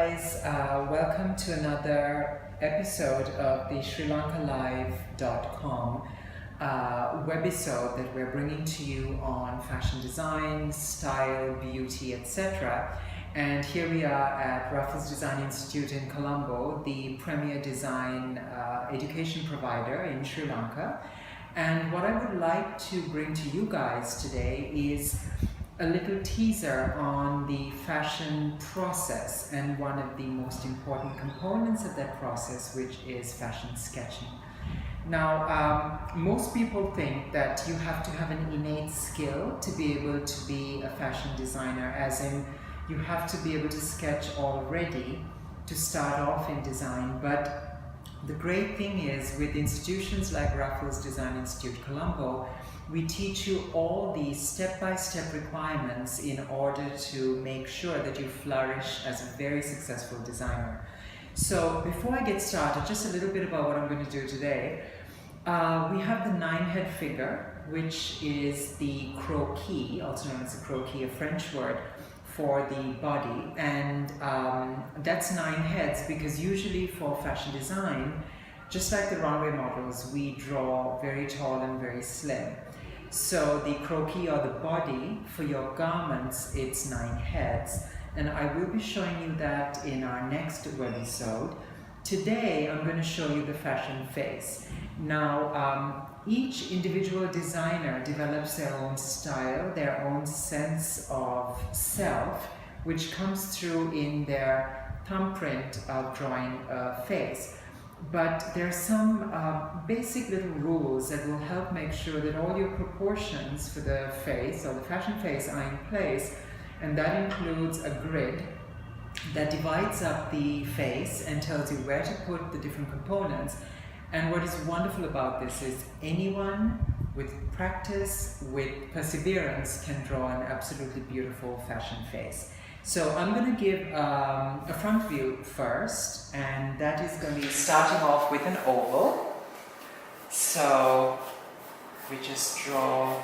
guys, welcome to another episode of the SriLankaLive.com webisode that we're bringing to you on fashion design, style, beauty, etc. And here we are at Raffles Design Institute in Colombo, the premier design education provider in Sri Lanka. And what I would like to bring to you guys today is a little teaser on the fashion process and one of the most important components of that process, which is fashion sketching. Now, most people think that you have to have an innate skill to be able to be a fashion designer, as in you have to be able to sketch already to start off in design. But the great thing is, with institutions like Raffles Design Institute Colombo, we teach you all these step-by-step requirements in order to make sure that you flourish as a very successful designer. So before I get started, just a little bit about what I'm going to do today. We have the 9-head figure, which is the croquis, also known as the croquis, a French word for the body, and that's 9 heads because usually for fashion design, just like the runway models, we draw very tall and very slim. So the croquis, or the body, for your garments, it's 9 heads, and I will be showing you that in our next webisode. Today I'm going to show you the fashion face. Now, each individual designer develops their own style, their own sense of self, which comes through in their thumbprint of drawing a face. But there are some basic little rules that will help make sure that all your proportions for the face, or the fashion face, are in place, and that includes a grid that divides up the face and tells you where to put the different components. And what is wonderful about this is anyone with practice, with perseverance, can draw an absolutely beautiful fashion face. So I'm going to give a front view first, and that is going to be starting off with an oval. So we just draw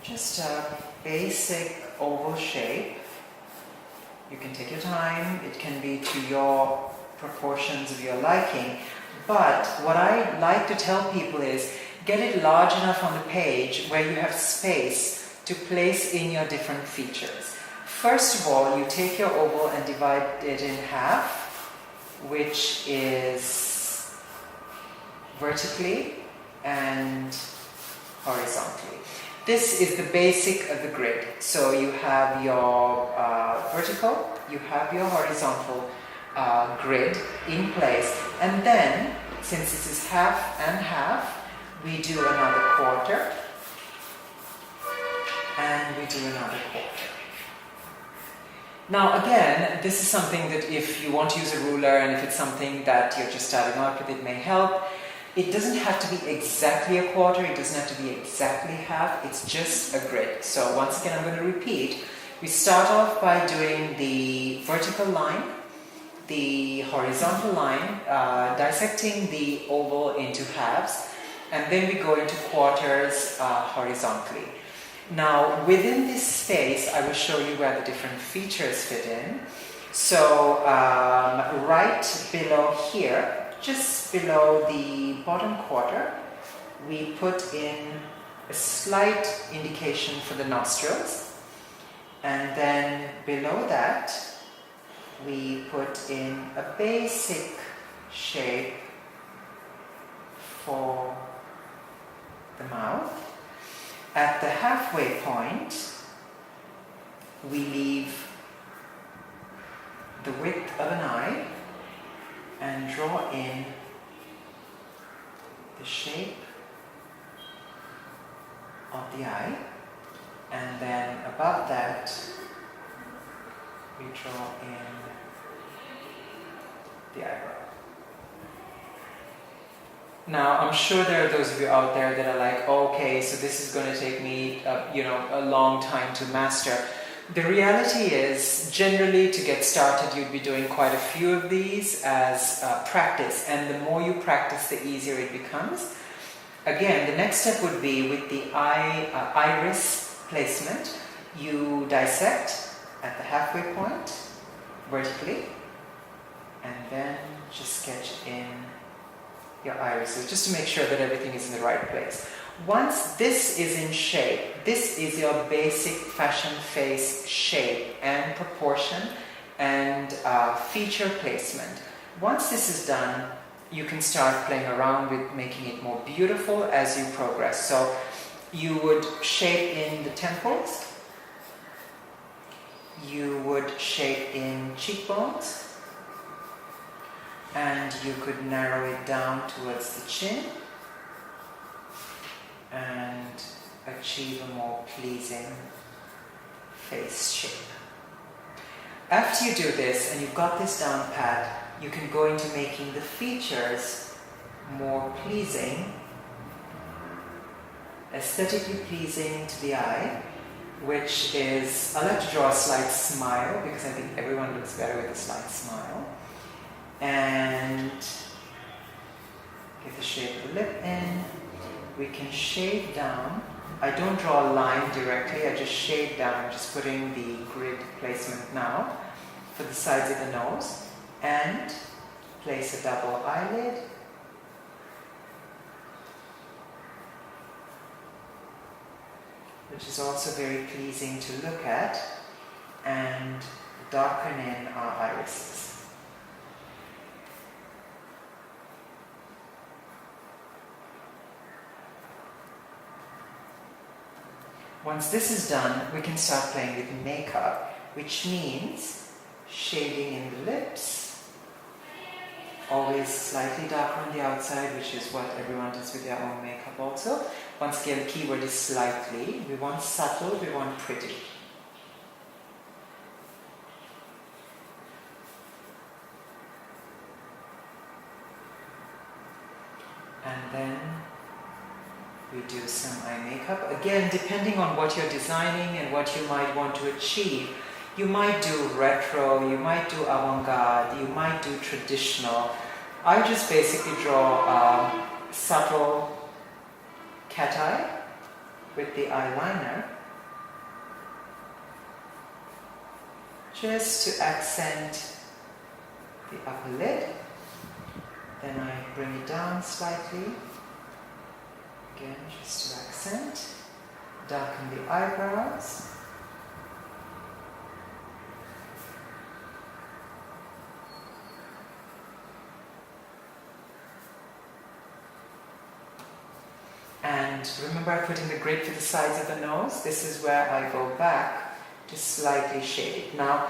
just a basic oval shape. You can take your time, it can be to your proportions of your liking, but what I like to tell people is get it large enough on the page where you have space to place in your different features. First of all, you take your oval and divide it in half, which is vertically and horizontally. This is the basic of the grid. So you have your vertical, you have your horizontal grid in place, and then, since this is half and half, we do another quarter, and we do another quarter. Now again, this is something that if you want to use a ruler, and if it's something that you're just starting out with, it may help. It doesn't have to be exactly a quarter, it doesn't have to be exactly half, it's just a grid. So once again, I'm going to repeat. We start off by doing the vertical line, the horizontal line, dissecting the oval into halves, and then we go into quarters horizontally. Now, within this space, I will show you where the different features fit in. So, right below here, just below the bottom quarter, we put in a slight indication for the nostrils. And then below that, we put in a basic shape for the mouth. At the halfway point, we leave the width of an eye and draw in the shape of the eye, and then above that we draw in the eyebrow. Now, I'm sure there are those of you out there that are like, okay, so this is going to take me, a long time to master. The reality is, generally, to get started, you'd be doing quite a few of these as practice, and the more you practice, the easier it becomes. Again, the next step would be with the iris placement. You dissect at the halfway point, vertically, and then just sketch in your irises, just to make sure that everything is in the right place. Once this is in shape, this is your basic fashion face shape and proportion and feature placement. Once this is done, you can start playing around with making it more beautiful as you progress. So you would shape in the temples, you would shape in cheekbones, and you could narrow it down towards the chin and achieve a more pleasing face shape. After you do this and you've got this down pat, you can go into making the features more pleasing, aesthetically pleasing to the eye, which is, I like to draw a slight smile because I think everyone looks better with a slight smile. And get the shape of the lip in. We can shade down. I don't draw a line directly, I just shade down. I'm just putting the grid placement now for the sides of the nose, and place a double eyelid. Which is also very pleasing to look at, and darken in our irises. Once this is done, we can start playing with makeup, which means shading in the lips, always slightly darker on the outside, which is what everyone does with their own makeup also. Once again, the keyword is slightly. We want subtle, we want pretty. And then we do some eye makeup. Again, depending on what you're designing and what you might want to achieve, you might do retro, you might do avant-garde, you might do traditional. I just basically draw a subtle cat eye with the eyeliner, just to accent the upper lid. Then I bring it down slightly, again just to accent, darken the eyebrows. And remember, I put in the grid for the sides of the nose. This is where I go back to slightly shade it. Now,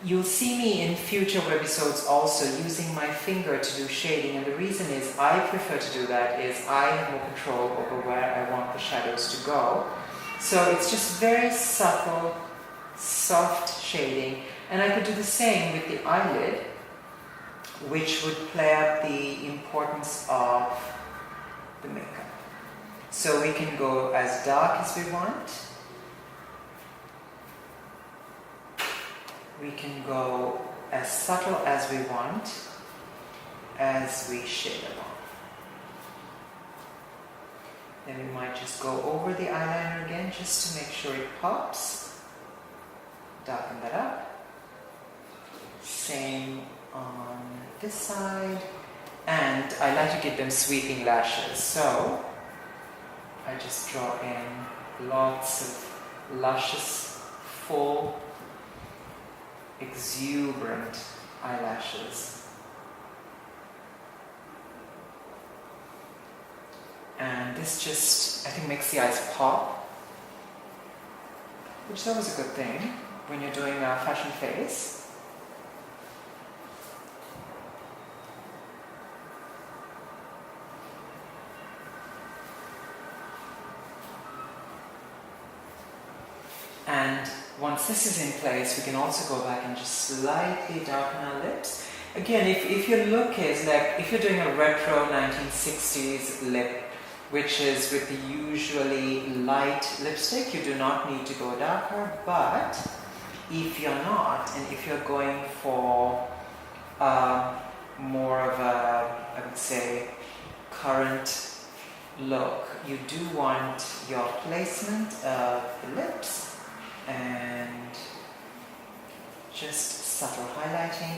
you'll see me in future webisodes also using my finger to do shading, and the reason is I prefer to do that is I have more control over where I want the shadows to go. So it's just very subtle, soft shading, and I could do the same with the eyelid, which would play up the importance of the makeup. So we can go as dark as we want. We can go as subtle as we want as we shade along. Then we might just go over the eyeliner again just to make sure it pops. Darken that up. Same on this side. And I like to give them sweeping lashes. So I just draw in lots of luscious, full, exuberant eyelashes. And this just, I think, makes the eyes pop, which is always a good thing when you're doing a fashion face. And once this is in place, we can also go back and just slightly darken our lips. Again, if your look is like, if you're doing a retro 1960s lip, which is with the usually light lipstick, you do not need to go darker. But if you're not, and if you're going for more of a, I would say, current look, you do want your placement of the lips and just subtle highlighting.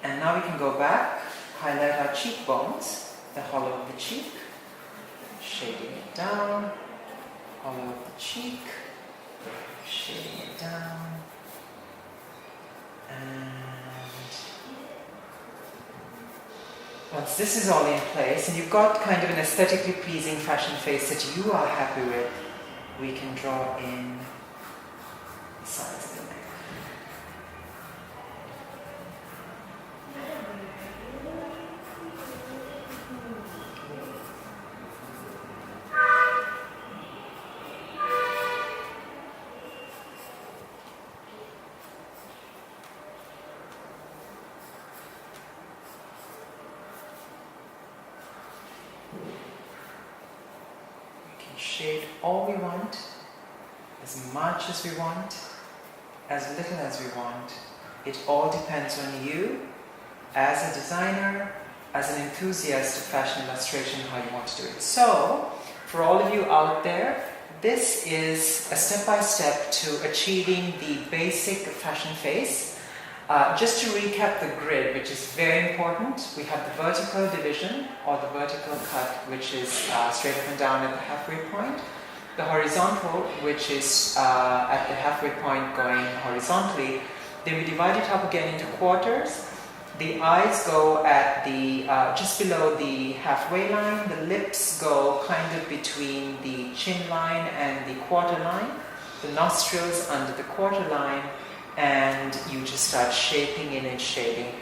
And now we can go back, highlight our cheekbones, the hollow of the cheek, shading it down, hollow of the cheek, shading it down, and once this is all in place and you've got kind of an aesthetically pleasing fashion face that you are happy with, we can draw in the sides of the neck. Shade all we want, as much as we want, as little as we want. It all depends on you as a designer, as an enthusiast of fashion illustration, how you want to do it. So, for all of you out there, this is a step-by-step to achieving the basic fashion face. Just to recap the grid, which is very important, we have the vertical division or the vertical cut, which is straight up and down at the halfway point. The horizontal, which is at the halfway point going horizontally. Then we divide it up again into quarters. The eyes go at the just below the halfway line. The lips go kind of between the chin line and the quarter line. The nostrils under the quarter line. And you just start shaping in and shading.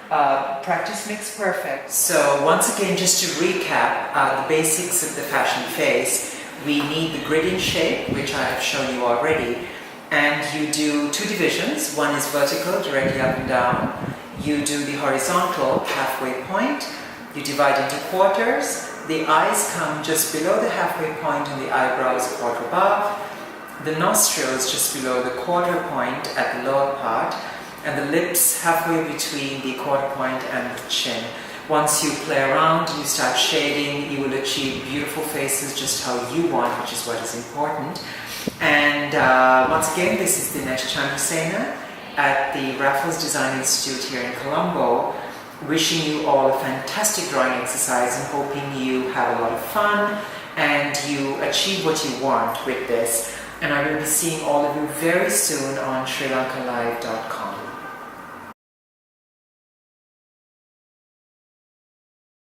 Practice makes perfect. So once again, just to recap the basics of the fashion face, we need the grid shape, which I have shown you already, and you do two divisions. One is vertical, directly up and down. You do the horizontal, halfway point. You divide into quarters. The eyes come just below the halfway point and the eyebrows a quarter above. The nostrils just below the quarter point at the lower part, and the lips halfway between the quarter point and the chin. Once you play around, you start shading, you will achieve beautiful faces just how you want, which is what is important. And once again, this is Dinesh Chandrasena at the Raffles Design Institute here in Colombo, wishing you all a fantastic drawing exercise and hoping you have a lot of fun and you achieve what you want with this. And I will be seeing all of you very soon on SriLankaLive.com.